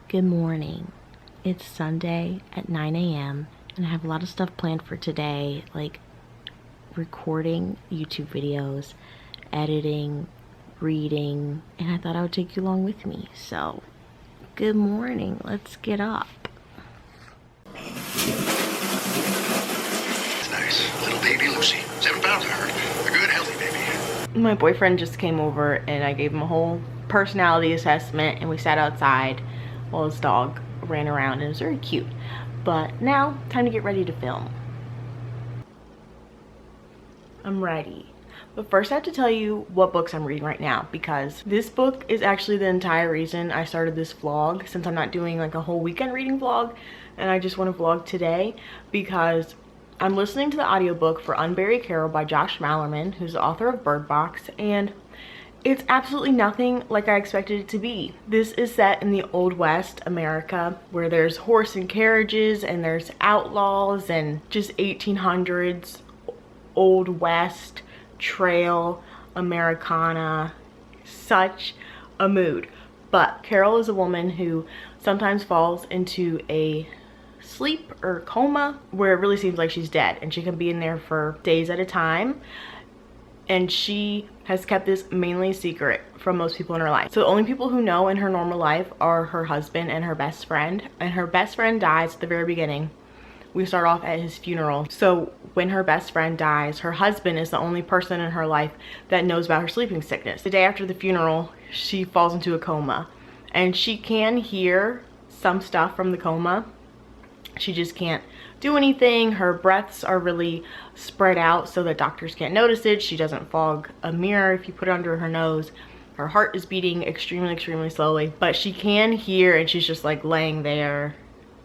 Good morning. It's Sunday at 9 a.m. and I have a lot of stuff planned for today, like recording YouTube videos, editing, reading, and I thought I would take you along with me. So, good morning. Let's get up. It's nice. Little baby Lucy. 7 pounds of her. A good, healthy baby. My boyfriend just came over and I gave him a whole personality assessment and we sat outside while his dog ran around and it was very cute. But now, time to get ready to film. I'm ready. But first I have to tell you what books I'm reading right now, because this book is actually the entire reason I started this vlog, since I'm not doing like a whole weekend reading vlog and I just want to vlog today, because I'm listening to the audiobook for Unbury Carol by Josh Malerman, who's the author of Bird Box, and it's absolutely nothing like I expected it to be. This is set in the Old West America, where there's horse and carriages and there's outlaws and just 1800s Old West trail Americana. Such a mood. But Carol is a woman who sometimes falls into a sleep or coma where it really seems like she's dead, and she can be in there for days at a time. And she has kept this mainly secret from most people in her life. So the only people who know in her normal life are her husband and her best friend. And her best friend dies at the very beginning. We start off at his funeral. So when her best friend dies, her husband is the only person in her life that knows about her sleeping sickness. The day after the funeral, she falls into a coma. And she can hear some stuff from the coma. She just can't do anything. Her breaths are really spread out so that doctors can't notice it. She doesn't fog a mirror if you put it under her nose. Her heart is beating extremely slowly, but she can hear, and she's just like laying there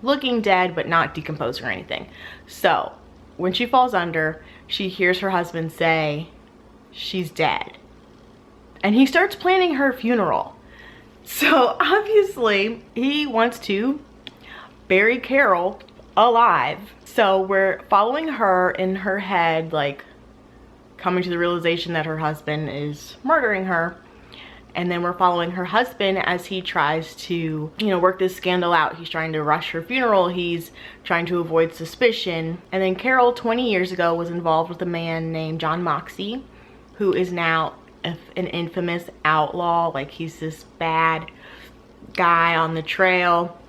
looking dead but not decomposed or anything. So when she falls under, she hears her husband say she's dead, and he starts planning her funeral. So obviously he wants to bury Carol alive. So we're following her in her head, like coming to the realization that her husband is murdering her. And then we're following her husband as he tries to, work this scandal out. He's trying to rush her funeral. He's trying to avoid suspicion. And then Carol, 20 years ago, was involved with a man named John Moxey, who is now an infamous outlaw. Like, he's this bad guy on the trail.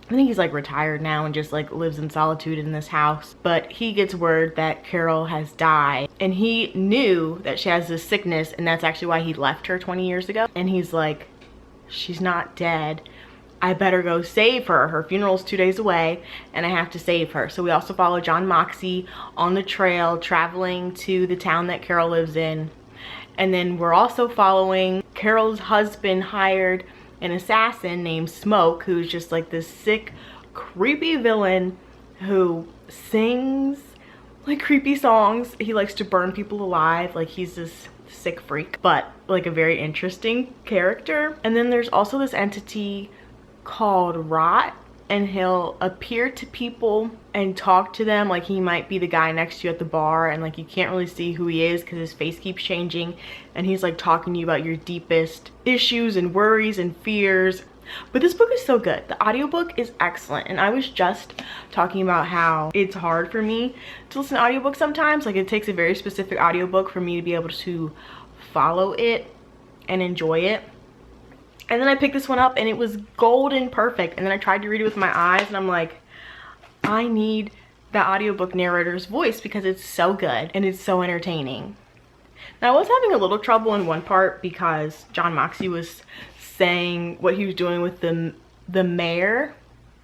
I think he's like retired now and just like lives in solitude in this house. But he gets word that Carol has died, and he knew that she has this sickness, and that's actually why he left her 20 years ago. And he's like, she's not dead. I better go save her. Her funeral's 2 days away and I have to save her. So we also follow John Moxey on the trail, traveling to the town that Carol lives in. And then we're also following Carol's husband hired an assassin named Smoke, who's just like this sick, creepy villain who sings like creepy songs. He likes to burn people alive. Like, he's this sick freak, but like a very interesting character. And then there's also this entity called Rot, and he'll appear to people and talk to them. Like, he might be the guy next to you at the bar, and like you can't really see who he is because his face keeps changing, and he's like talking to you about your deepest issues and worries and fears. But this book is so good. The audiobook is excellent, and I was just talking about how it's hard for me to listen to audiobooks sometimes. Like, it takes a very specific audiobook for me to be able to follow it and enjoy it. And then I picked this one up and it was golden perfect. And then I tried to read it with my eyes and I'm like, I need the audiobook narrator's voice because it's so good and it's so entertaining. Now, I was having a little trouble in one part because John Moxey was saying what he was doing with the mare,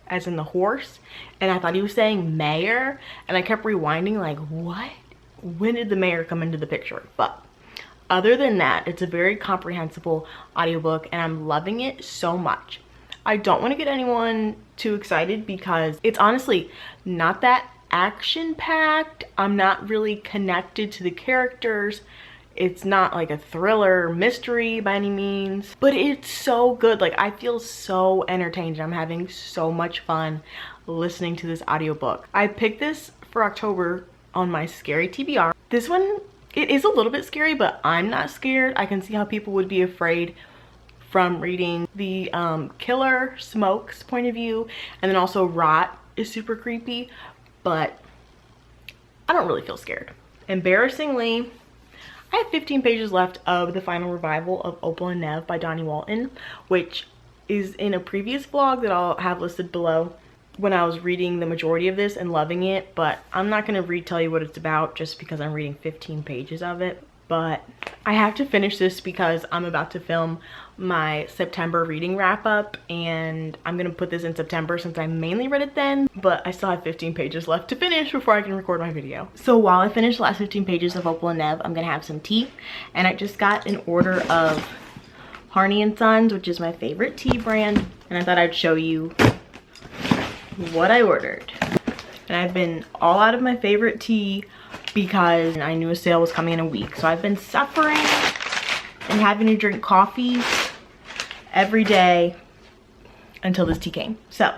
as in the horse, and I thought he was saying mayor, and I kept rewinding like, what? When did the mayor come into the picture? But other than that, it's a very comprehensible audiobook and I'm loving it so much. I don't want to get anyone too excited because it's honestly not that action-packed. I'm not really connected to the characters. It's not like a thriller mystery by any means, but it's so good. Like, I feel so entertained. I'm having so much fun listening to this audiobook. I picked this for October on my scary TBR. This one, it is a little bit scary, but I'm not scared. I can see how people would be afraid from reading the Killer Smoke's point of view, and then also Rot is super creepy, but I don't really feel scared. Embarrassingly, I have 15 pages left of the final revival of Opal and Nev by Donnie Walton, which is in a previous vlog that I'll have listed below when I was reading the majority of this and loving it, but I'm not going to retell you what it's about just because I'm reading 15 pages of it. But I have to finish this because I'm about to film my September reading wrap up, and I'm gonna put this in September since I mainly read it then, but I still have 15 pages left to finish before I can record my video. So while I finish the last 15 pages of Opal and Nev, I'm gonna have some tea, and I just got an order of Harney and Sons, which is my favorite tea brand, and I thought I'd show you what I ordered. And I've been all out of my favorite tea because I knew a sale was coming in a week. So I've been suffering and having to drink coffee every day until this tea came. So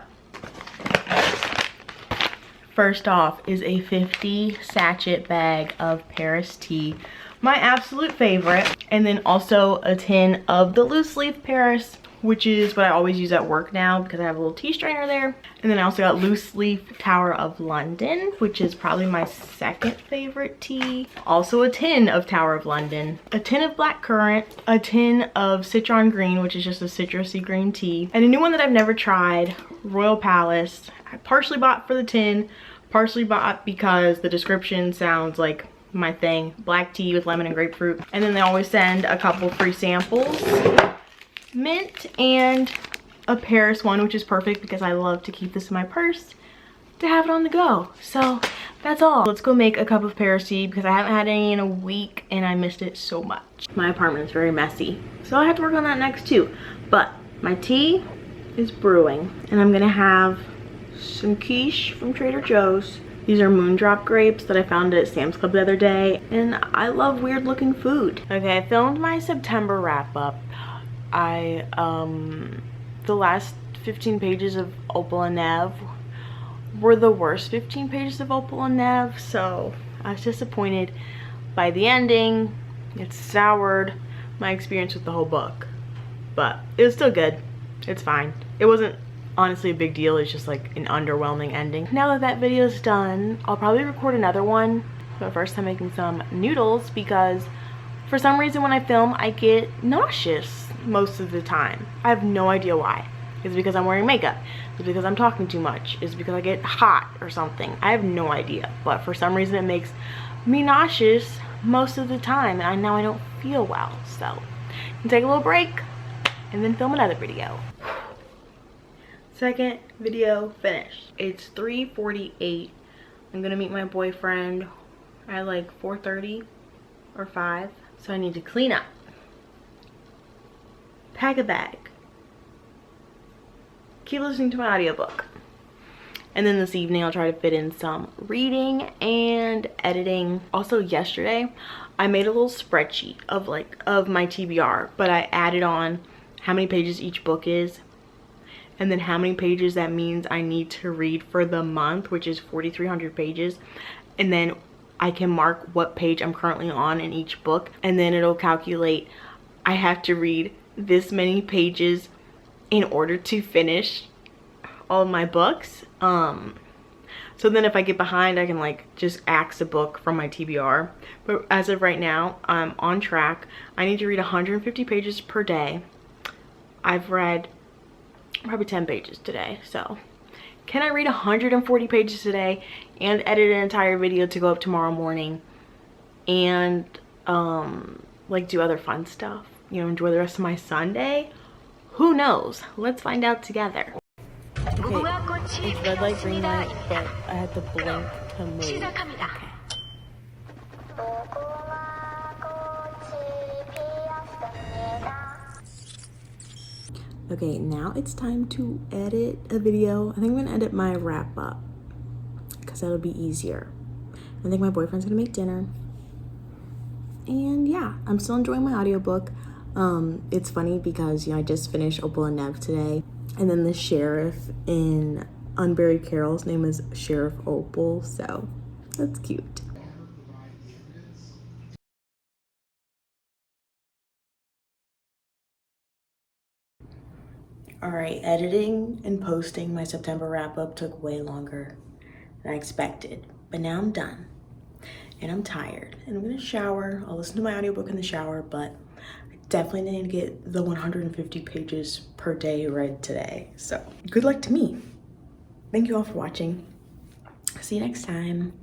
first off is a 50 sachet bag of Paris tea, my absolute favorite. And then also a tin of the loose leaf Paris, which is what I always use at work now because I have a little tea strainer there. And then I also got loose leaf Tower of London, which is probably my second favorite tea. Also a tin of Tower of London, a tin of black currant, a tin of citron green, which is just a citrusy green tea, and a new one that I've never tried, Royal Palace. I partially bought for the tin, partially bought because the description sounds like my thing, black tea with lemon and grapefruit. And then they always send a couple free samples, mint and a Paris one, which is perfect because I love to keep this in my purse to have it on the go. So that's all. Let's go make a cup of Paris tea because I haven't had any in a week and I missed it so much. My apartment is very messy, so I have to work on that next too. But my tea is brewing, and I'm gonna have some quiche from Trader Joe's. These are Moondrop grapes that I found at Sam's Club the other day, and I love weird looking food. Okay, I filmed my September wrap up. The last 15 pages of Opal and Nev were the worst 15 pages of Opal and Nev, so I was disappointed by the ending. It soured my experience with the whole book, but it was still good. It's fine. It wasn't honestly a big deal. It's just like an underwhelming ending. Now that that video is done, I'll probably record another one, but first I'm making some noodles because for some reason when I film I get nauseous most of the time. I have no idea why. Is it because I'm wearing makeup? Is it because I'm talking too much? Is it because I get hot or something? I have no idea, but for some reason it makes me nauseous most of the time, and now I don't feel well. So I'm gonna take a little break and then film another video. Second video finished. It's 3:48. I'm gonna meet my boyfriend at like 4:30 or 5. So I need to clean up, pack a bag, keep listening to my audiobook, and then this evening I'll try to fit in some reading and editing. Also yesterday I made a little spreadsheet of my TBR, but I added on how many pages each book is and then how many pages that means I need to read for the month, which is 4,300 pages, and then I can mark what page I'm currently on in each book, and then it'll calculate I have to read this many pages in order to finish all of my books. So then if I get behind, I can like just axe a book from my TBR. But as of right now, I'm on track. I need to read 150 pages per day. I've read probably 10 pages today, so can I read 140 pages today and edit an entire video to go up tomorrow morning and like do other fun stuff, you know, enjoy the rest of my Sunday? Who knows? Let's find out together. Okay, it's red light, green light, but I had to blink to move. Okay. Okay, now it's time to edit a video. I think I'm gonna edit my wrap up because that'll be easier. I think my boyfriend's gonna make dinner. And yeah, I'm still enjoying my audiobook. It's funny because, you know, I just finished Opal and Nev today, and then the sheriff in Unbury Carol's name is Sheriff Opal, so that's cute. All right, editing and posting my September wrap up took way longer than I expected, but now I'm done and I'm tired and I'm gonna shower. I'll listen to my audiobook in the shower, but I definitely need to get the 150 pages per day read today. So good luck to me. Thank you all for watching. See you next time.